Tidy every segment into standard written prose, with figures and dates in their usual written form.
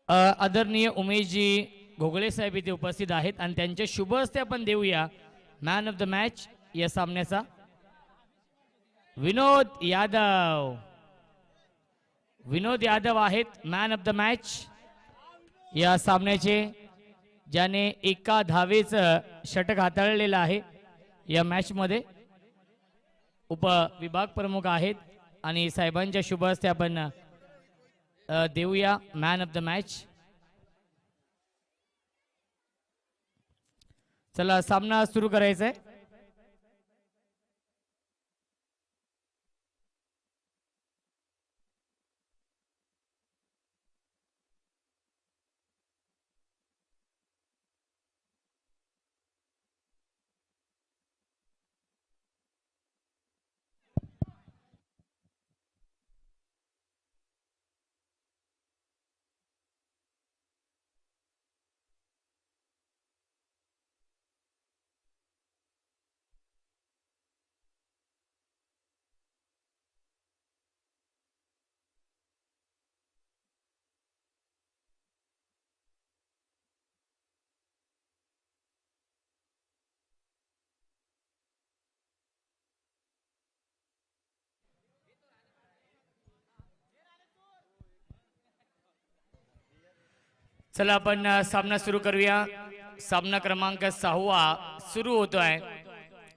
आदरणीय उमेशजी घोगळे साहेब इथे उपस्थित आहेत आणि त्यांचे शुभ हस्ते आपण देऊया मॅन ऑफ द मॅच या सामन्याचा विनोद यादव आहेत मॅन ऑफ द मॅच या सामन्याचे, ज्याने एका धावेचं षटक हाताळलेलं आहे या मॅच मध्ये. उपविभाग प्रमुख आहेत आणि साहेबांच्या शुभ हस्ते आपण देऊया मॅन ऑफ द मॅच. चला सामना सुरू करायचा आहे. चला आपण सामना सुरू करूया. सामना क्रमांक 6 सुरू होतोय.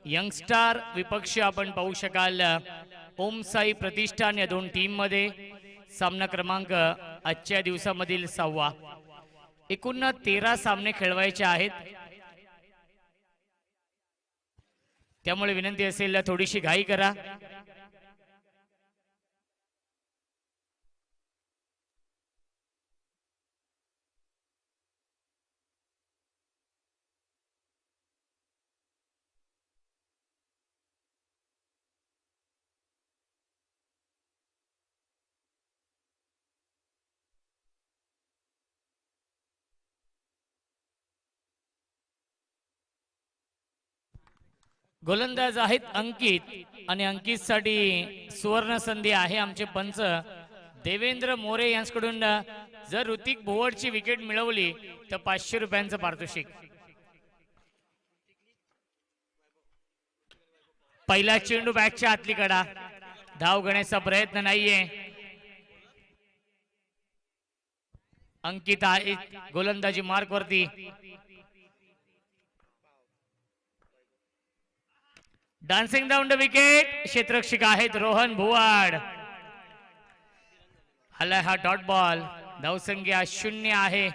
यंगस्टार विपक्ष आपण पाहू शकाल ओम साई प्रतिष्ठान या दोन टीम मध्ये. सामना क्रमांक आजच्या दिवसामधील 6. एकूण 13 सामने खेळवायचे आहेत, त्यामुळे विनंती असेल थोडीशी घाई करा. गोलंदाज आहेत अंकित आणि अंकित साठी सुवर्ण संधी आहे. आमचे पंच देवेंद्र मोरे यांच्याकडून जर ऋतिक भोवडची विकेट मिळवली तर 500 रुपयांचं पारितोषिक. पहिला चेंडू बॅटच्या आतली कडा, धाव घेण्याचा प्रयत्न नाहीये. अंकित आहे गोलंदाजी मार्क वरती. Dancing down the wicket. क्षेत्ररक्षक आहेत रोहन भुवाड. आला हा डॉट बॉल. धावसंख्या 0 आहे.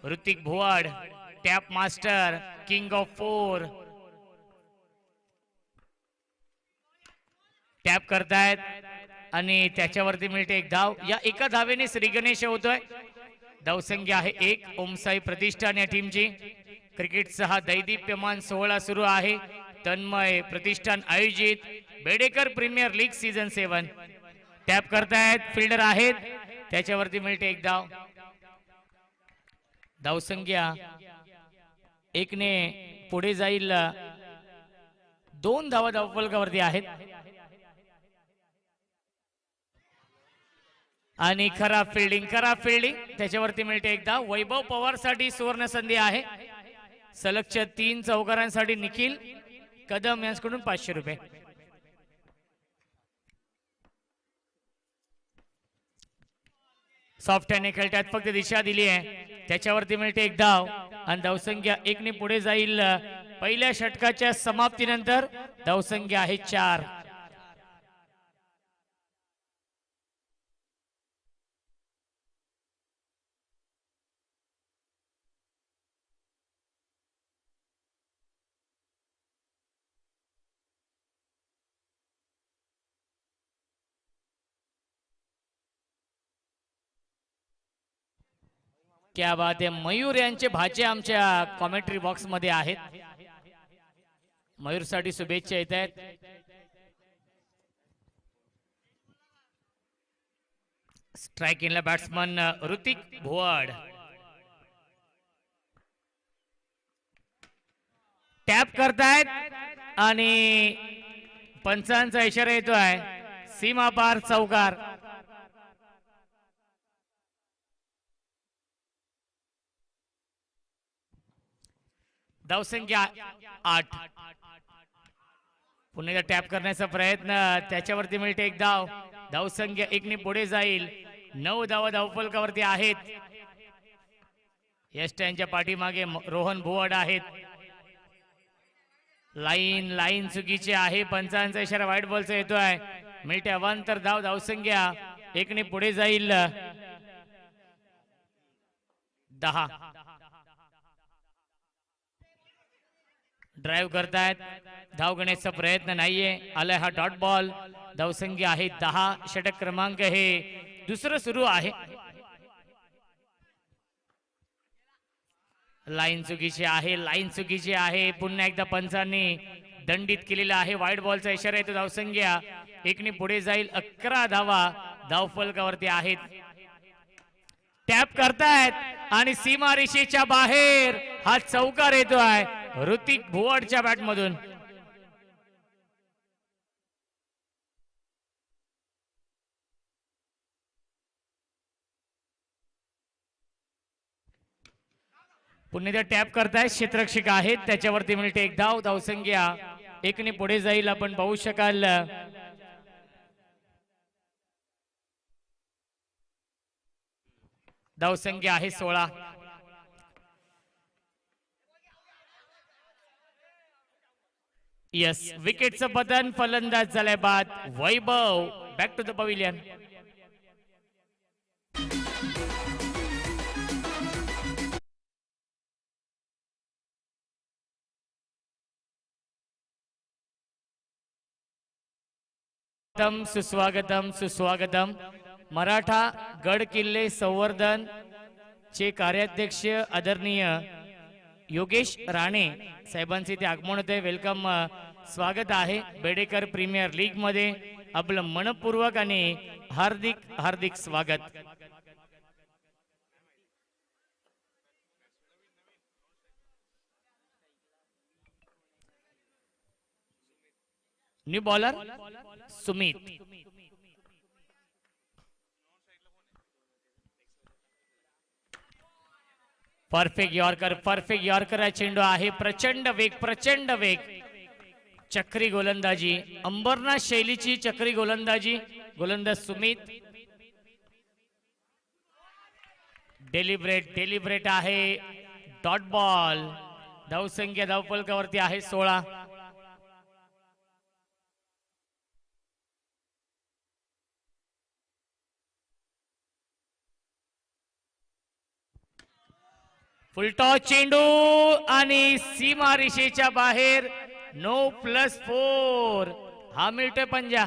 Hrithik Bhuwad tap master, king of 4 tap करतायत आणि त्याच्यावरती मिळते एक धाव. या एका धावेने श्री गणेश होतोय. धावसंख्या आहे 1. ओमसाई प्रतिष्ठान या टीमची. क्रिकेटचा हा दैदिप्यमान सोहळा सुरू आहे. तन्मय प्रतिष्ठान आयोजित Bedekar premier league season 7. Tap करतायत, फिल्डर आहेत, त्याच्यावरती मिळते एक धाव. धावसंख्या 1 ने पुढे जाईल. 2 धावा धावफलकावरती आहेत आणि खराब फिल्डिंग त्याच्यावरती मिळते एक धाव. वैभव पवार साठी सुवर्ण संधी आहे. सलगच्या 3 चौकारांसाठी निखिल कदम यांच्याकडून 500 रुपये. सॉफ्ट हँडने खेळतात, फक्त दिशा दिली आहे, त्याच्यावरती मिळते एक धाव आणि धावसंख्या 1 ने पुढे जाईल. पहिल्या षटकाच्या समाप्तीनंतर धावसंख्या आहे 4. क्या बात आहे. मयूर यांचे भाचे आमच्या कॉमेंट्री बॉक्स मध्ये आहेत. मयूर साठी शुभेच्छा येत आहेत. स्ट्रायकिंगला बॅट्समन ऋतिक भुवाड. टॅप करतायत आणि पंचांचा इशारा येतोय. सीमा पार चौकार. धावसंख्या 8. पुन्हा एकदा टॅप करण्याचा प्रयत्न, त्याच्यावरती मिळते एक धाव. धावसंख्या 1 ने पुढे जाईल. 9 धावा धावफलकावरती आहेत. यष्टांच्या पाठीमागे रोहन भुवड आहेत. लाईन चुकीची आहे. पंचांचा इशारा व्हाईट बॉलचा येतोय. मिळते अवांतर धाव. धावसंख्या 1 ने पुढे जाईल. 10. ड्राइव्ह करतायत. धाव घेण्याचा प्रयत्न नाहीये. आलाय हा डॉट बॉल. धावसंख्या आहे 10. षटक क्रमांक हे दुसरं सुरू आहे. लाईन चुकीची आहे. पुन्हा एकदा पंचांनी दंडित केलेला आहे. व्हाईट बॉलचा इशारा येतो. धावसंख्या 1 ने पुढे जाईल. 11 धावा धावफलकावरती आहेत. टॅप करतायत आणि सीमा रेषेच्या बाहेर हा चौकार येतोय ऋतिक भुवडच्या बॅट मधून. पुन्हा एकदा टॅप करतायत. क्षेत्ररक्षक आहेत. त्याच्यावरती मिळते एक धाव. धावसंख्या 1 ने पुढे जाईल. आपण पाहू शकाल धावसंख्या आहे 16. यस, विकेटचं पतन. फलंदाज झालाय बाद. Vaibhav back to the pavilion. सुस्वागतम. मराठा गड किल्ले संवर्धन चे कार्याध्यक्ष आदरणीय योगेश राणे साहेबांचे ते आगमन होते. वेलकम, स्वागत आहे बेडेकर प्रीमियर लीग मध्ये. आपलं मनपूर्वक आणि हार्दिक स्वागत. New bowler Sumit. Perfect yorker चेंडू आहे. प्रचंड वेग. चक्री गोलंदाजी, अंबरनाथ शैलीची चक्री गोलंदाजी. गोलंदाज सुमित. डेलिब्रेट आहे. Dot ball. धावसंख्या धावफलकावरती आहे 16. फुलटॉस चेंडू आणि सीमा रेषेच्या बाहेर. 9+4 हा मिळतोय पंजा.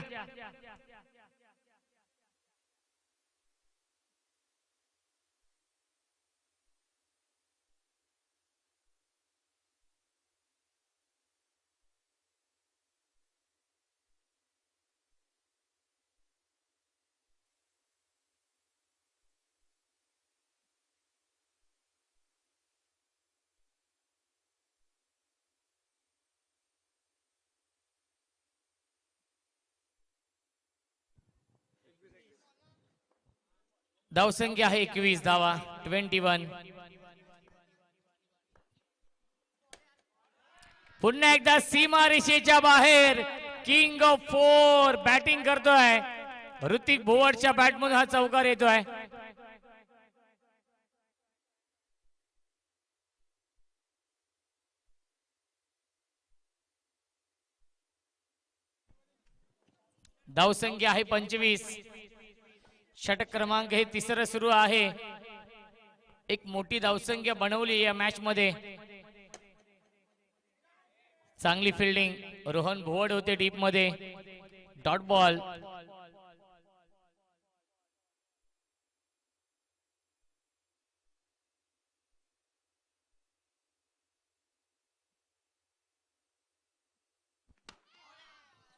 धावसंख्या आहे 21 धावा. 21. पुन्हा एकदा सीमा रेषेच्या बाहेर. किंग ऑफ 4 बॅटिंग करतोय ऋतिक भुवडच्या बॅटमधून हा चौकार येतोय. धावसंख्या आहे 25. षटक क्रमांक हे तिसरं सुरू आहे. एक मोठी धावसंख्या बनवली या मॅच मध्ये. चांगली फिल्डिंग. रोहन भुवड होते डीप मध्ये. Dot ball.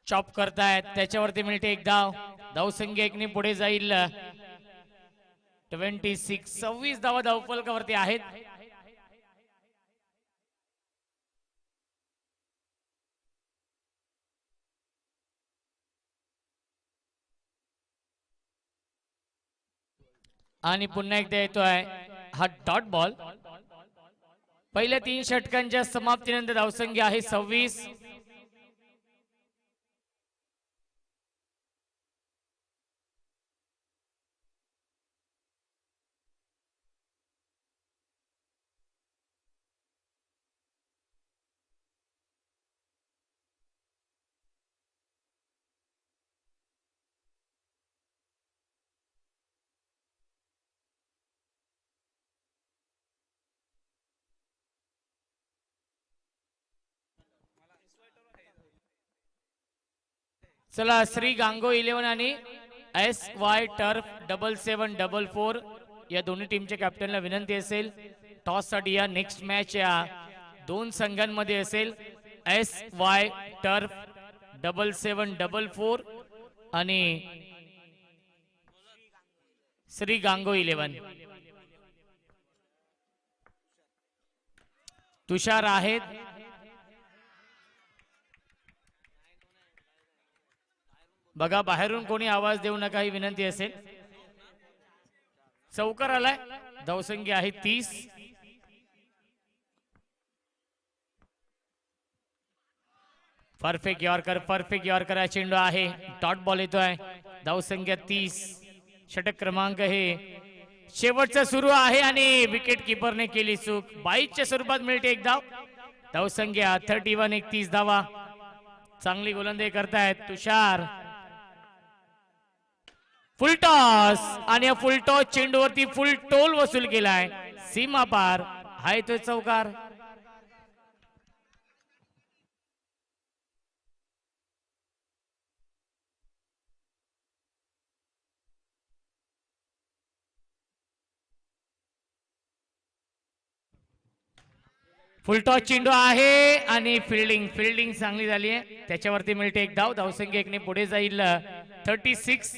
चॉप करतायत. त्याच्यावरती मिळते एक धाव. धावसंख्या 1 ने पुढे जाईल. 26 धावा धावफलकावरती आहेत. आणि पुन्हा एकदा येतोय हा डॉट बॉल. पहिल्या 3 षटकांच्या समाप्तीनंतर धावसंख्या आहे 26. चला श्री गांगो 11 आणि SY टर्फ 7744 या दोन्ही टीमच्या कॅप्टनला विनंती असेल टॉस साठी या नेक्स्ट मॅच या दोन संघांमध्ये असेल SY टर्फ 7744 आणि श्री गांगो 11. तुषार आहेत बघा, बाहेरून कोणी आवाज देऊ नका ही विनंती असेल. चौकार आलाय, धावसंख्या आहे 30. परफेक्ट यॉर्कर हा चेंडू आहे, डॉट बॉल येतोय. धावसंख्या 30. षटक क्रमांक हे शेवटचा सुरू आहे आणि विकेट किपरने केली चूक. 22च्या स्वरूपात मिळते एक धाव. धावसंख्या 31. 31 धावा. चांगली गोलंदाजी करतायत तुषार. फुल टॉस आणि या फुल टॉस चेंडूवरती फुल टोल वसूल केलाय. सीमा पार हाय तो चौकार. फुल टॉस चेंडू आहे आणि फिल्डिंग चांगली झाली आहे. त्याच्यावरती मिळते एक धाव. धावसंख्या एकने पुढे जाईल 36.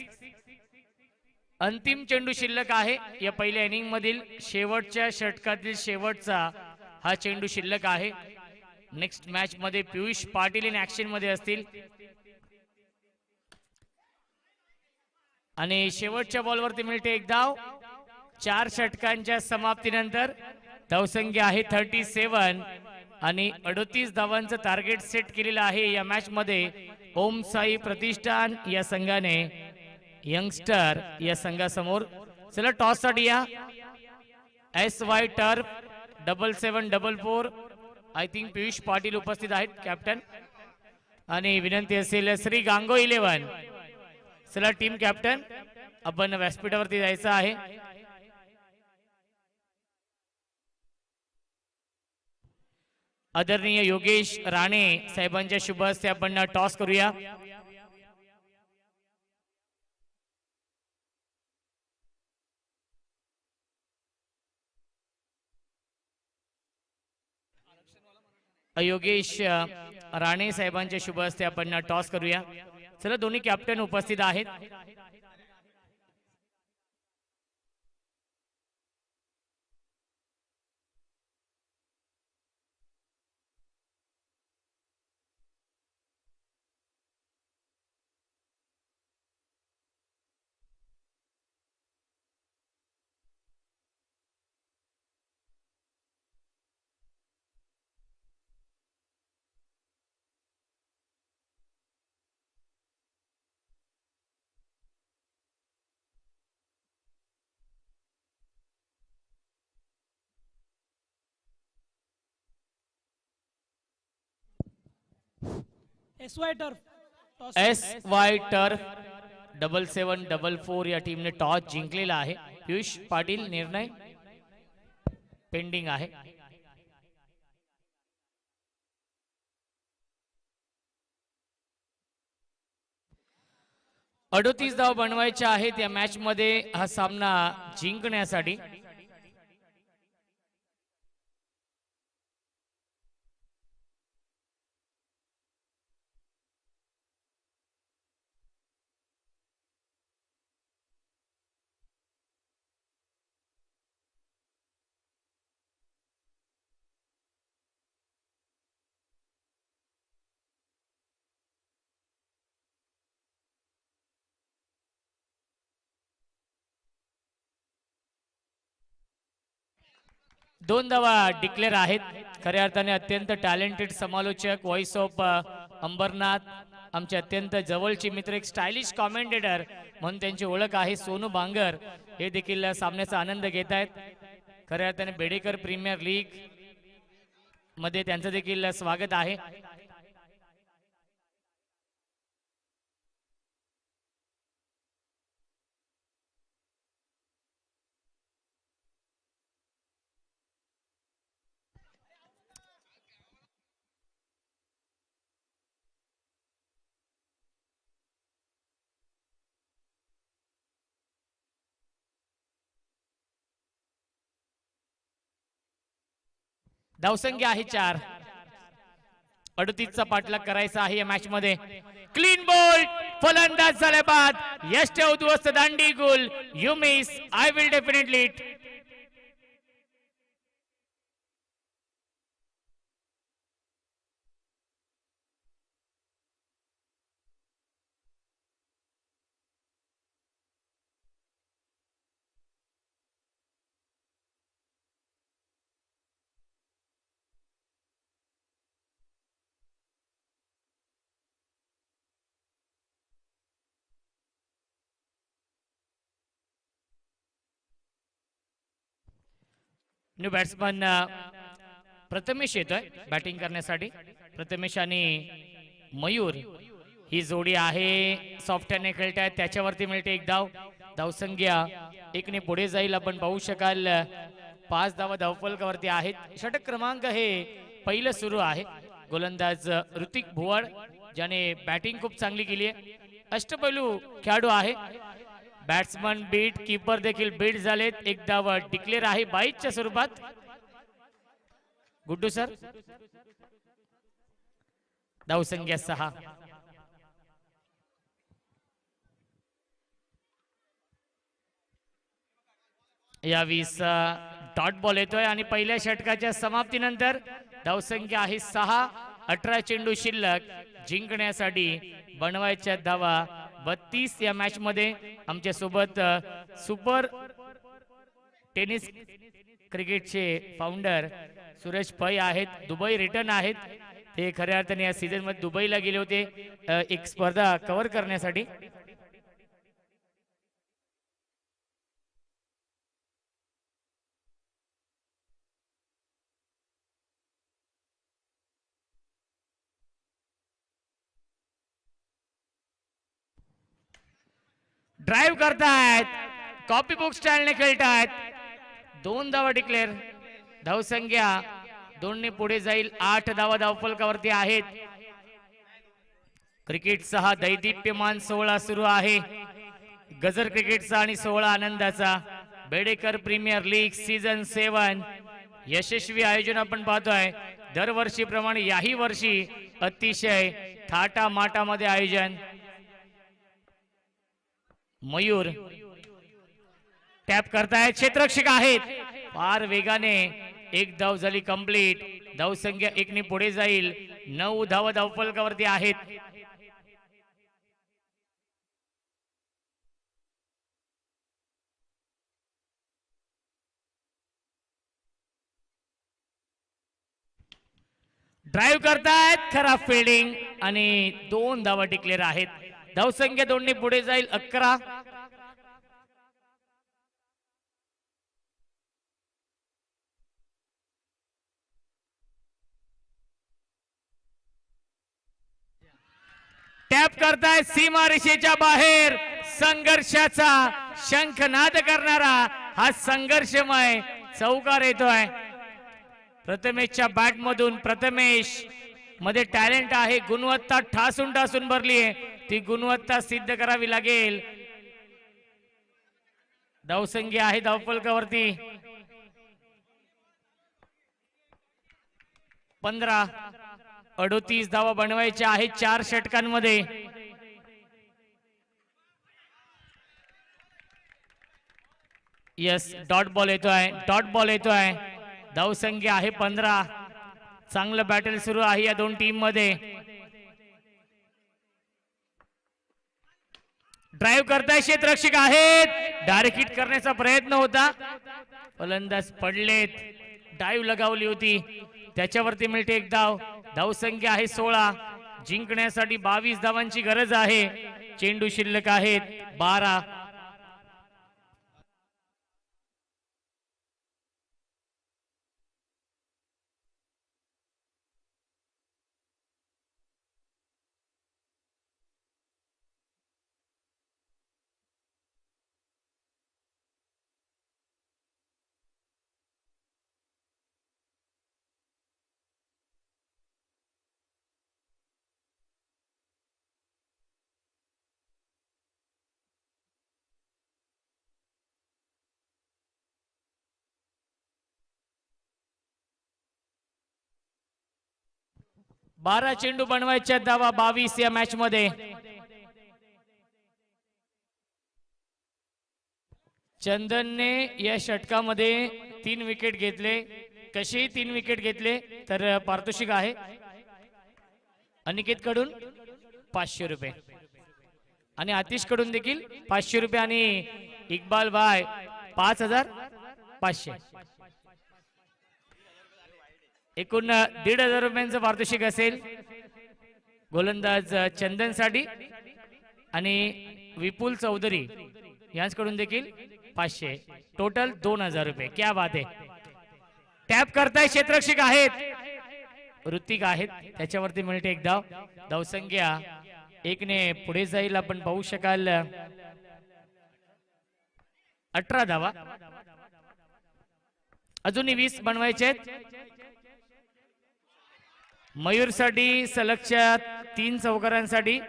अंतिम चेंडू शिल्लक आहे या पहिल्या इनिंग मधील. शेवटच्या षटकातील शेवटचा हा चेंडू शिल्लक आहे. नेक्स्ट मॅच मध्ये पियुष पाटील इन ऍक्शन मध्ये असतील आणि शेवटच्या बॉलवरती मिळते एक धाव. 4 षटकांच्या समाप्तीनंतर धावसंख्या आहे 37 आणि 38 धावांचं टार्गेट सेट केलेलं आहे या मॅच मध्ये. ओम साई प्रतिष्ठान या संघाने यंगस्टर या संघासमोर. चला टॉस साठी या SY turf 7744. I think Piyush Patil उपस्थित आहेत कॅप्टन आणि विनंती असेल श्री गांगो 11. चला टीम कॅप्टन आपण व्यासपीठावरती जायचं आहे. आदरणीय योगेश राणे साहेबांच्या शुभ हस्ते आपण टॉस करूया. योगेश राणे साहेबांच्या शुभ हस्ते आपण टॉस करूया. चला दोन्ही कॅप्टन उपस्थित आहेत. SY टर्फ 7744 या टीमने टॉस जिंकलेला आहे. पियुष पाटील निर्णय पेंडिंग आहे. अडोतीस धाव बनवायच्या आहेत या मॅच मध्ये हा सामना जिंकण्यासाठी. 2 धावा डिक्लेअर आहेत. खऱ्या अर्थाने अत्यंत टॅलेंटेड समालोचक, व्हॉइस ऑफ अंबरनाथ, आमचे अत्यंत जवळचे मित्र, एक स्टायलिश कॉमेंटेटर म्हणून त्यांची ओळख आहे, सोनू बांगर, हे देखील सामन्याचा आनंद घेत आहेत. खऱ्या अर्थाने बेडेकर प्रीमियर लीग मध्ये त्यांचं देखील स्वागत आहे. धावसंख्या आहे 4. 38चा पाठलाग करायचा आहे या मॅच मध्ये. क्लीन बोल्ड, फलंदाज झाल्या बाद, यश ठेव उद्ध्वस्त, दांडी गोल, you miss, I will definitely it. New batsman Prathamesh येतोय बॅटिंग करण्यासाठी. प्रथमेश आणि मयूर ही जोडी आहे, सॉफ्टने खेळत आहेत, त्याच्यावरती मिळते 1 धाव. धावसंख्या 1 ने पुढे जाईल. आपण पाहू शकाल 5 धावा धावफलकावरती आहेत. षटक क्रमांक हे पहिलं सुरू आहे. गोलंदाज ऋतिक भुवड, ज्याने बॅटिंग खूप चांगली केली आहे, अष्टपैलू खेळाडू आहे. बॅट्समन बीट, कीपर देखील बीट झालेत. 1 धाव डिक्लेअर आहे 22च्या स्वरूपात. गुड्डू सर. धावसंख्या 6. या 20 डॉट बॉल येतोय आणि पहिल्या षटकाच्या समाप्तीनंतर धावसंख्या आहे 6. 18 चेंडू शिल्लक. जिंकण्यासाठी बनवायच्या धावा 32 या मॅच मध्ये. आमच्या सोबत सुपर टेनिस क्रिकेटचे फाउंडर सुरेश पै आहेत, दुबई रिटर्न आहेत. ते खऱ्या अर्थाने या सीझन मध्ये दुबईला गेले होते एक स्पर्धा कव्हर करण्यासाठी. ड्राइव्ह करतायत, कॉपी बुक स्टाईलने खेळतायत. 2 धावा डिक्लेअर. धावसंख्या 2 ने पुढे जाईल. 8 धावा धावफलकावरती आहेत. क्रिकेटचा हा दैदिप्यमान सोहळा सुरू आहे. गजर क्रिकेटचा आणि सोहळा आनंदाचा. बेडेकर प्रीमियर लीग सीझन 7 यशस्वी आयोजन आपण पाहतोय. दरवर्षीप्रमाणे याही वर्षी अतिशय थाटामाटामध्ये आयोजन. मयूर टॅप करतायत, क्षेत्ररक्षक आहेत, फार वेगाने 1 धाव झाली कंप्लीट. धावसंख्या 1 ने पुढे जाईल. 9 धावा धावफलकावरती आहेत. ड्राइव्ह करतायत, खराब फिल्डिंग आणि 2 धावा डिक्लेअर आहेत. धावसंख्या 2 ने पुढे जाईल. 11. टॅप करताय सीमा रेषेच्या बाहेर. संघर्षाचा शंखनाद करणारा हा संघर्षमय चौकार येतोय प्रथमेशच्या बॅट मधून. प्रथमेश मध्ये टॅलेंट आहे, गुणवत्ता ठासून ठासून भरली आहे. ती गुणवत्ता सिद्ध करावी लागेल. धावसंख्या आहे धावफलकावरती 15. 38 धावा बनवायच्या आहेत 4 षटकांमध्ये. यस, डॉट बॉल येतोय, डॉट बॉल येतोय. धावसंख्या आहे 15. चांगलं बॅटल सुरू आहे या 2 टीम मध्ये. ड्राइव्ह करताय, क्षेत्ररक्षक आहेत, डायरेक्ट हिट करण्याचा प्रयत्न होता, फलंदाज पडलेत. डाईव्ह लगावली होती त्याच्यावरती मिळते एक धाव. धावसंख्या आहे 16. जिंकण्यासाठी 22 धावांची गरज आहे. चेंडू शिल्लक आहेत 12. बारा चेंडू बनवायच्या धावा 22 या मॅच मध्ये. चंदनने या षटकामध्ये 3 विकेट घेतले. कशी 3 विकेट घेतले तर पारितोषिक आहे अनिकेत कडून 500 रुपये आणि आतिश कडून देखील 500 रुपये आणि इक्बाल भाई 5500. एकूण 1500 रुपयांचं पारितोषिक असेल गोलंदाज चंदन साठी आणि विपुल चौधरी यांच्याकडून देखील 500. टोटल 2000 रुपये. क्या बात आहे. टॅप करताय क्षेत्ररक्षक आहेत ऋतिक आहेत त्याच्यावरती मिळते एक धाव. धावसंख्या 1 ने पुढे जाईल. आपण पाहू शकाल 18 धावा. अजूनही 20 बनवायचे आहेत. मयूर साठी सलगच्या 3 चौकारांसाठी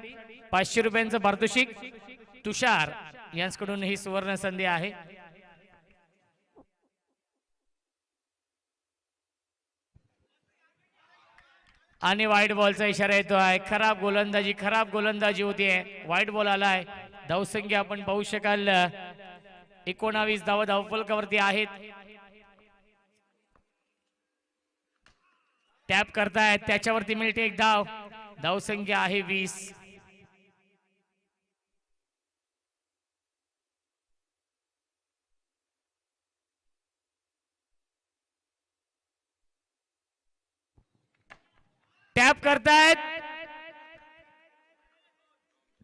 500 रुपयांचं पारितोषिक. तुषार यांच्याकडून ही सुवर्ण संधी आहे. आणि व्हाईट बॉलचा इशारा येतो आहे. खराब गोलंदाजी होतीये. व्हाईट बॉल आलाय. धावसंख्या आपण पाहू शकाल 19 धावा धावफलकावरती आहेत. टॅप करतायत त्याच्यावरती मिळते एक धाव. धावसंख्या आहे 20. टॅप करतायत.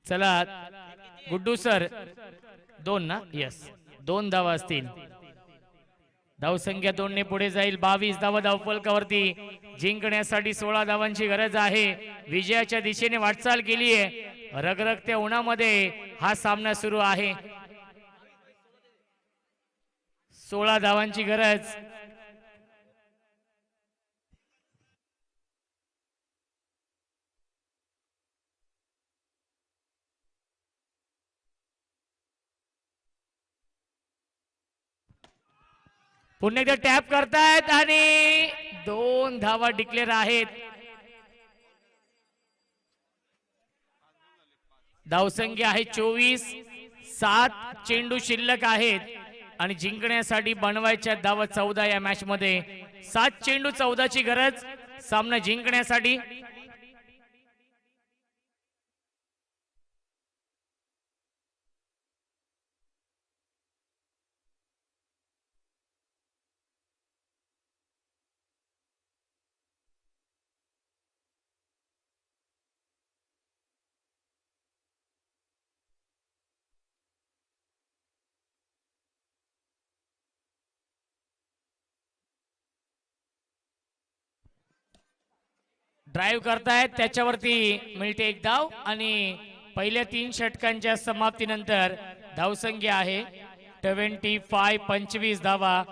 चला गुड्डू सर 2 ना. यस 2 धावा असतील. धावसंख्या 2 ने पुढे जाईल. 22 धावा धावफलकावरती. जिंकण्यासाठी 16 धावांची गरज आहे. विजयाच्या दिशेने वाटचाल केली आहे. रगरगत्या उन्हामध्ये हा सामना सुरू आहे. 16 धावांची गरज. पुन्हा एकदा टॅप करतायत आणि 2 धावा डिक्लेअर आहेत. धावसंख्या आहे 24. 7 चेंडू शिल्लक आहेत आणि जिंकण्यासाठी बनवायच्या धावा 14 या मॅच मध्ये. 7 चेंडू 14 ची गरज सामना जिंकण्यासाठी. ड्राइव्ह करतायत त्याच्यावरती मिळते एक धाव आणि पहिल्या 3 षटकांच्या समाप्तीनंतर धावसंख्या आहे 25 धावा.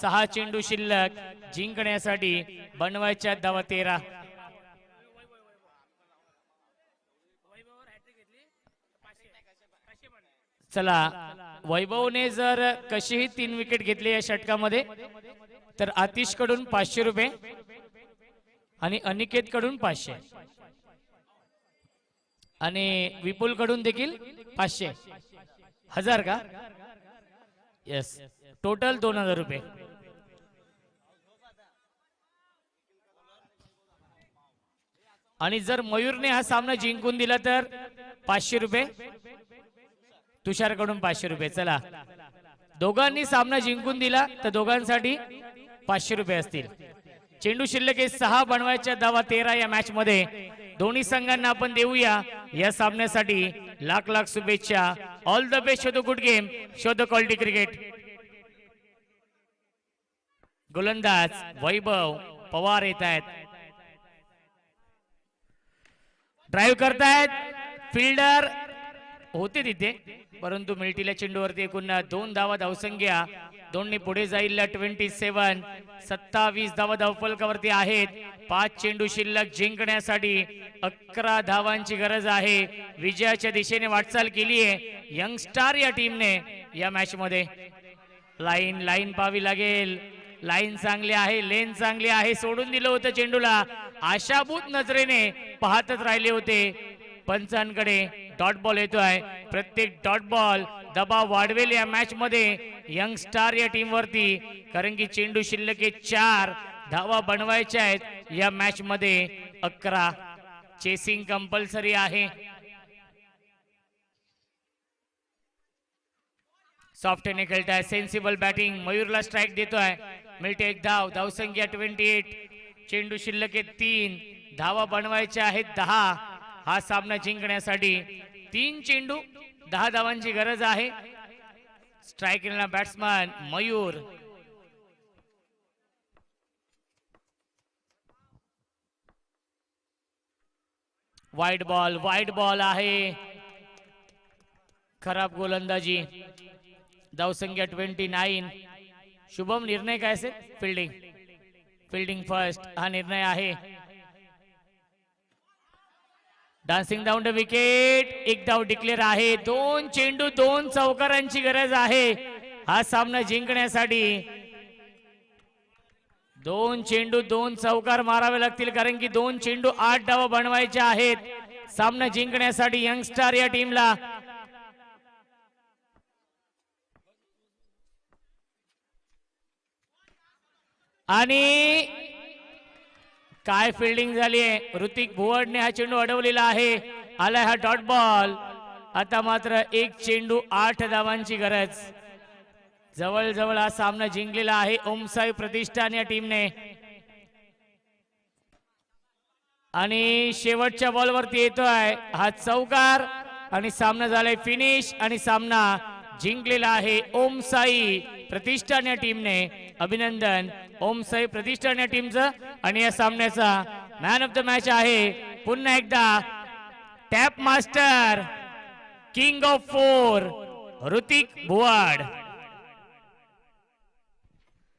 6 चेंडू शिल्लक. जिंकण्यासाठी बनवायच्या धावा 13. चला वैभवने जर कशीही 3 विकेट घेतली या षटकामध्ये तर आतिश कडून 500 रुपये आणि अनिकेत कडून 500 आणि विपुल कडून देखील 500. 1000 का. यस टोटल 2000 रुपये. आणि जर मयूरने हा सामना जिंकून दिला तर 500 रुपये. तुषार कडून 500 रुपये. चला दोघांनी सामना जिंकून दिला तर दोघांसाठी 500 रुपये असतील. चेंडू शिल्लक आहे 6 बनवायच्या धावा 13 या मॅच मध्ये. दोन्ही संघांना आपण देऊया या सामन्यासाठी लाख लाख शुभेच्छा. All the best. Show the good game, show the quality cricket. गोलंदाज वैभव पवार येत आहेत, ड्राईव्ह करतायत. फिल्डर होते तिथे परंतु मिल्टीला चेंडूवरती एकूण 2 धावा धावसंख्या. दोन्ही पुढे जाईल 27. 27 धावा धावफलकावरती आहेत. 5 चेंडू शिल्लक. जिंकण्यासाठी 11 धावांची गरज आहे. विजयाच्या दिशेने वाटचाल केली आहे यंग स्टार या टीमने या मॅच मध्ये. लाईन पाहावी लागेल. लाईन चांगली आहे, लेन चांगली आहे. सोडून दिलं होतं चेंडूला. आशाभूत नजरेने पाहतच राहिले होते. पंचांकडे डॉट बॉल येतोय. प्रत्येक डॉट बॉल दबाव वाढवेल या मॅच मध्ये यंग स्टार या टीम वरती, कारण की चेंडू शिल्लक 4 धावा बनवायच्या आहेत या मॅच मध्ये. 11 चेसिंग कंपल्सरी आहे. सॉफ्टने खेळताय. Sensible batting. मयूरला स्ट्राईक देतोय. मिळते 1 धाव. धावसंख्या 28. चेंडू शिल्लक 3 धावा बनवायच्या आहेत 10. हा सामना जिंकण्यासाठी 3 चेंडू 10 धावांची गरज आहे. स्ट्राईक केलेला बॅट्समन मयूर. वाईट बॉल आहे. खराब गोलंदाजी. धावसंख्या 29. शुभम निर्णय काय असेल? फिल्डिंग फर्स्ट हा निर्णय आहे. Dancing down the wicket. 1 धाव डिक्लेअर आहे. 2 चेंडू 2 चौकारांची गरज आहे हा सामना जिंकण्यासाठी. 2 चेंडू 2 चौकार मारावे लागतील, कारण की 2 चेंडू 8 धावा बनवायच्या आहेत सामना जिंकण्यासाठी यंग स्टार या टीमला. आणि काय फिल्डिंग झाली आहे. ऋतिक भुवडने हा चेंडू अडवलेला आहे. आलाय हा डॉट बॉल. आता मात्र 1 चेंडू 8 धावांची गरज. जवळ हा सामना जिंकलेला आहे ओमसाई प्रतिष्ठान या टीमने. आणि शेवटच्या बॉलवरती येतोय हा चौकार आणि सामना झालाय फिनिश आणि सामना जिंकलेला आहे ओमसाई प्रतिष्ठान या टीमने. अभिनंदन ओमसाई प्रतिष्ठान या टीमचं. आणि या सामन्याचा मॅन ऑफ द मॅच आहे पुन्हा एकदा tap master king of 4 Hrithik Bhuvad.